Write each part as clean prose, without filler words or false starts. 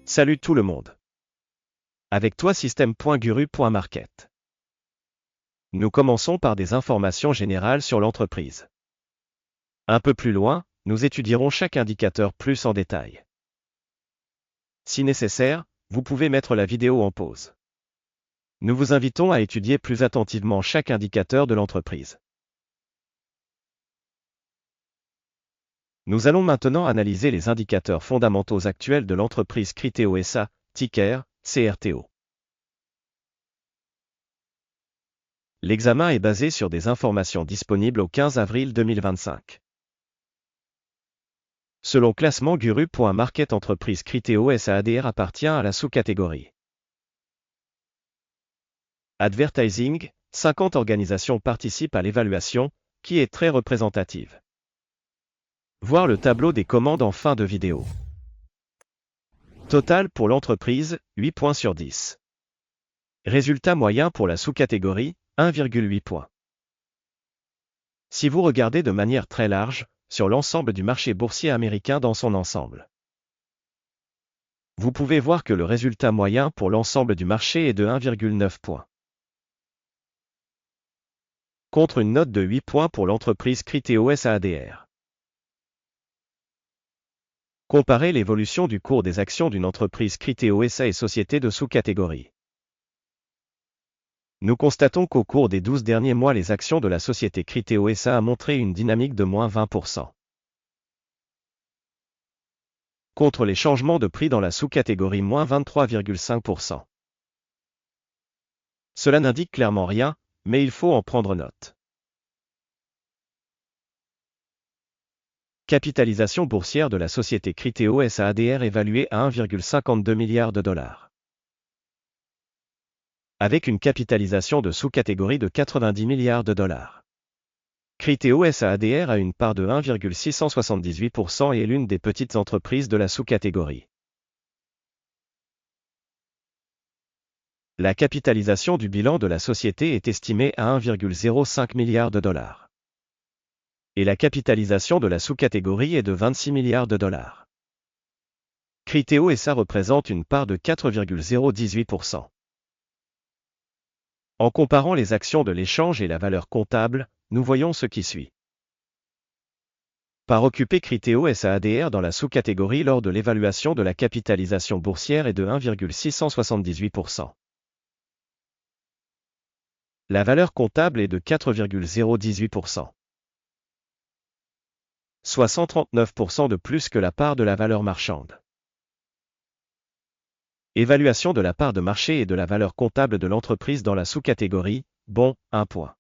Salut tout le monde. Avec toi système.guru.market. Nous commençons par des informations générales sur l'entreprise. Un peu plus loin, nous étudierons chaque indicateur plus en détail. Si nécessaire, vous pouvez mettre la vidéo en pause. Nous vous invitons à étudier plus attentivement chaque indicateur de l'entreprise. Nous allons maintenant analyser les indicateurs fondamentaux actuels de l'entreprise Criteo SA, ticker CRTO. L'examen est basé sur des informations disponibles au 15 avril 2025. Selon classement Guru.market, entreprise Criteo SA ADR appartient à la sous-catégorie Advertising. 50 organisations participent à l'évaluation, qui est très représentative. Voir le tableau des commandes en fin de vidéo. Total pour l'entreprise, 8 points sur 10. Résultat moyen pour la sous-catégorie, 1,8 points. Si vous regardez de manière très large, sur l'ensemble du marché boursier américain dans son ensemble, vous pouvez voir que le résultat moyen pour l'ensemble du marché est de 1,9 points. Contre une note de 8 points pour l'entreprise Criteo SA ADR. Comparez l'évolution du cours des actions d'une entreprise Criteo SA et société de sous-catégorie. Nous constatons qu'au cours des 12 derniers mois, les actions de la société Criteo SA a montré une dynamique de moins 20%. Contre les changements de prix dans la sous-catégorie moins 23,5%. Cela n'indique clairement rien, mais il faut en prendre note. Capitalisation boursière de la société Criteo SA ADR évaluée à 1,52 milliard de dollars. Avec une capitalisation de sous-catégorie de 90 milliards de dollars. Criteo SA ADR a une part de 1,678% et est l'une des petites entreprises de la sous-catégorie. La capitalisation du bilan de la société est estimée à 1,05 milliard de dollars. Et la capitalisation de la sous-catégorie est de 26 milliards de dollars. Criteo SA représente une part de 4,018%. En comparant les actions de l'échange et la valeur comptable, nous voyons ce qui suit. Part occupée Criteo SA ADR dans la sous-catégorie lors de l'évaluation de la capitalisation boursière est de 1,678%. La valeur comptable est de 4,018%. Soit 139% de plus que la part de la valeur marchande. Évaluation de la part de marché et de la valeur comptable de l'entreprise dans la sous-catégorie, bon, 1 point.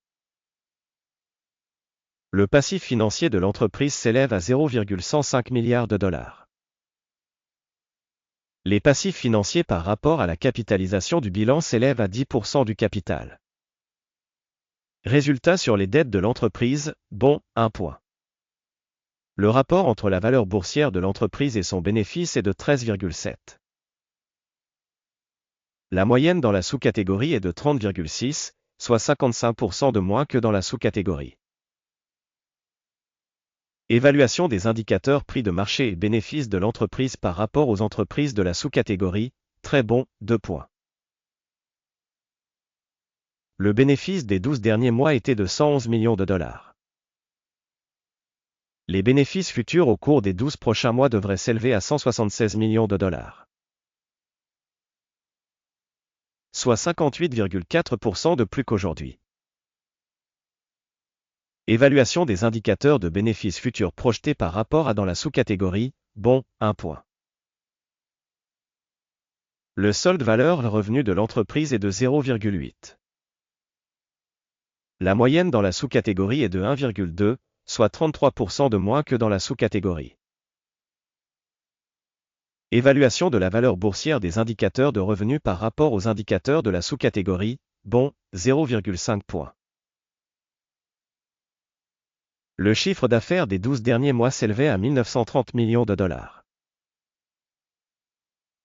Le passif financier de l'entreprise s'élève à 0,105 milliards de dollars. Les passifs financiers par rapport à la capitalisation du bilan s'élèvent à 10% du capital. Résultat sur les dettes de l'entreprise, bon, 1 point. Le rapport entre la valeur boursière de l'entreprise et son bénéfice est de 13,7. La moyenne dans la sous-catégorie est de 30,6, soit 55% de moins que dans la sous-catégorie. Évaluation des indicateurs prix de marché et bénéfices de l'entreprise par rapport aux entreprises de la sous-catégorie, très bon, 2 points. Le bénéfice des 12 derniers mois était de 111 millions de dollars. Les bénéfices futurs au cours des 12 prochains mois devraient s'élever à 176 millions de dollars. Soit 58,4% de plus qu'aujourd'hui. Évaluation des indicateurs de bénéfices futurs projetés par rapport à dans la sous-catégorie, bon, 1 point. Le solde valeur revenu de l'entreprise est de 0,8. La moyenne dans la sous-catégorie est de 1,2, soit 33% de moins que dans la sous-catégorie. Évaluation de la valeur boursière des indicateurs de revenus par rapport aux indicateurs de la sous-catégorie, bon, 0,5 points. Le chiffre d'affaires des 12 derniers mois s'élevait à 1930 millions de dollars.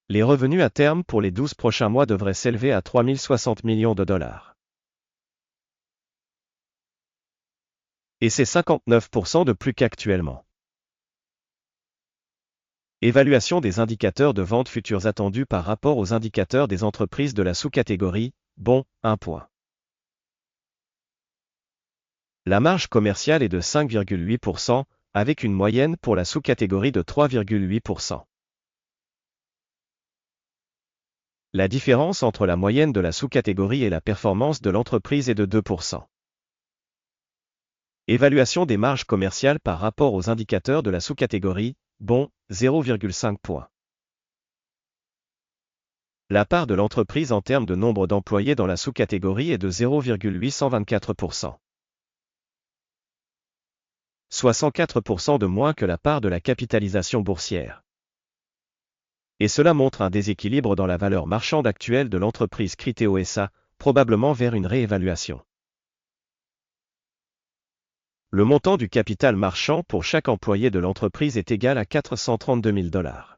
Les revenus à terme pour les 12 prochains mois devraient s'élever à 3060 millions de dollars. Et c'est 59% de plus qu'actuellement. Évaluation des indicateurs de vente futurs attendus par rapport aux indicateurs des entreprises de la sous-catégorie, bon, 1 point. La marge commerciale est de 5,8%, avec une moyenne pour la sous-catégorie de 3,8%. La différence entre la moyenne de la sous-catégorie et la performance de l'entreprise est de 2%. Évaluation des marges commerciales par rapport aux indicateurs de la sous-catégorie, bon, 0,5 points. La part de l'entreprise en termes de nombre d'employés dans la sous-catégorie est de 0,824%. Soit 104% de moins que la part de la capitalisation boursière. Et cela montre un déséquilibre dans la valeur marchande actuelle de l'entreprise Criteo SA, probablement vers une réévaluation. Le montant du capital marchand pour chaque employé de l'entreprise est égal à 432 000 $.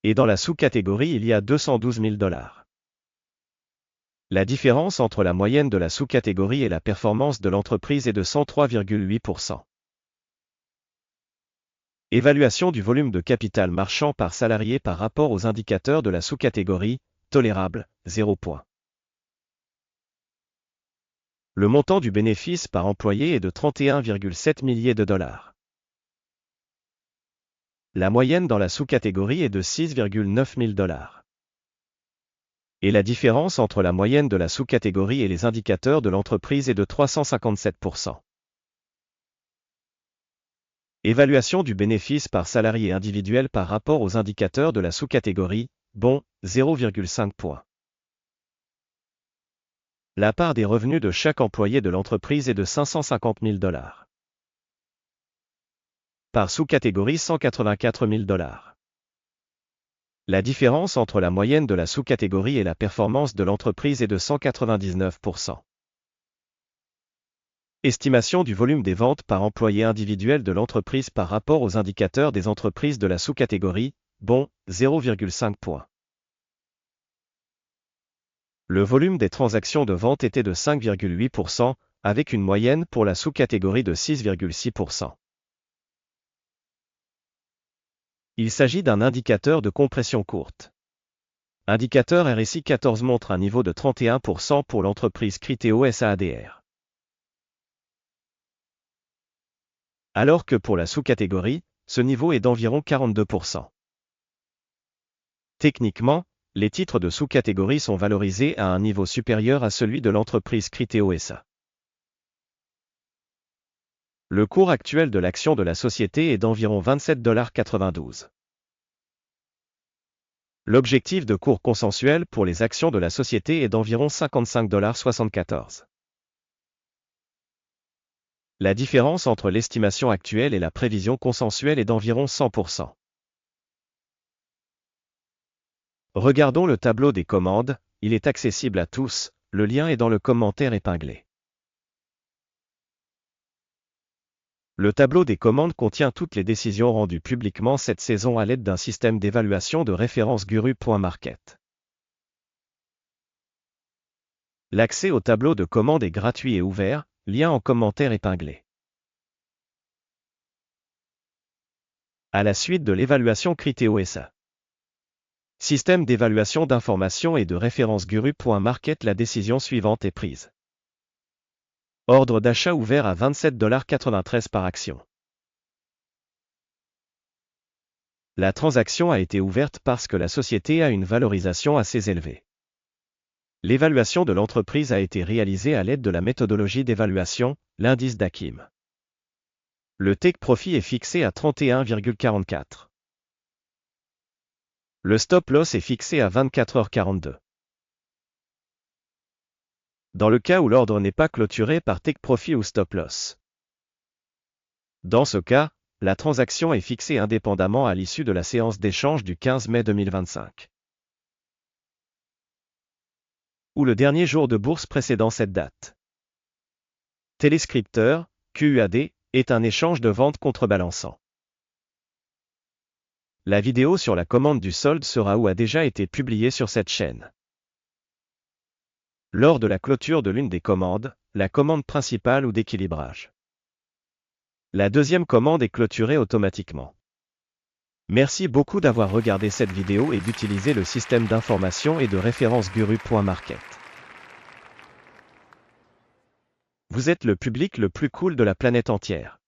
Et dans la sous-catégorie, il y a 212 000 $. La différence entre la moyenne de la sous-catégorie et la performance de l'entreprise est de 103,8%. Évaluation du volume de capital marchand par salarié par rapport aux indicateurs de la sous-catégorie, tolérable, 0 point. Le montant du bénéfice par employé est de 31,7 milliers de $. La moyenne dans la sous-catégorie est de 6,9 000 $. Et la différence entre la moyenne de la sous-catégorie et les indicateurs de l'entreprise est de 357%. Évaluation du bénéfice par salarié individuel par rapport aux indicateurs de la sous-catégorie, bon, 0,5 points. La part des revenus de chaque employé de l'entreprise est de 550 000 $. Par sous-catégorie, 184 000 $. La différence entre la moyenne de la sous-catégorie et la performance de l'entreprise est de 199%. Estimation du volume des ventes par employé individuel de l'entreprise par rapport aux indicateurs des entreprises de la sous-catégorie, bon, 0,5 points. Le volume des transactions de vente était de 5,8%, avec une moyenne pour la sous-catégorie de 6,6%. Il s'agit d'un indicateur de compression courte. Indicateur RSI 14 montre un niveau de 31% pour l'entreprise Criteo SA-ADR. Alors que pour la sous-catégorie, ce niveau est d'environ 42%. Techniquement, les titres de sous-catégorie sont valorisés à un niveau supérieur à celui de l'entreprise Criteo SA. Le cours actuel de l'action de la société est d'environ 27,92 $. L'objectif de cours consensuel pour les actions de la société est d'environ 55,74 $. La différence entre l'estimation actuelle et la prévision consensuelle est d'environ 100%. Regardons le tableau des commandes, il est accessible à tous, le lien est dans le commentaire épinglé. Le tableau des commandes contient toutes les décisions rendues publiquement cette saison à l'aide d'un système d'évaluation de référence Guru.market. L'accès au tableau de commandes est gratuit et ouvert, lien en commentaire épinglé. À la suite de l'évaluation Criteo SA. Système d'évaluation d'information et de référence Guru.market, la décision suivante est prise. Ordre d'achat ouvert à 27,93 $ par action. La transaction a été ouverte parce que la société a une valorisation assez élevée. L'évaluation de l'entreprise a été réalisée à l'aide de la méthodologie d'évaluation, l'indice d'Akim. Le take profit est fixé à 31,44. Le stop loss est fixé à 24h42. Dans le cas où l'ordre n'est pas clôturé par take profit ou stop loss. Dans ce cas, la transaction est fixée indépendamment à l'issue de la séance d'échange du 15 mai 2025. Ou le dernier jour de bourse précédant cette date. Téléscripteur, QUAD, est un échange de vente contrebalançant. La vidéo sur la commande du solde sera ou a déjà été publiée sur cette chaîne. Lors de la clôture de l'une des commandes, la commande principale ou d'équilibrage. La deuxième commande est clôturée automatiquement. Merci beaucoup d'avoir regardé cette vidéo et d'utiliser le système d'information et de référence Guru.market. Vous êtes le public le plus cool de la planète entière.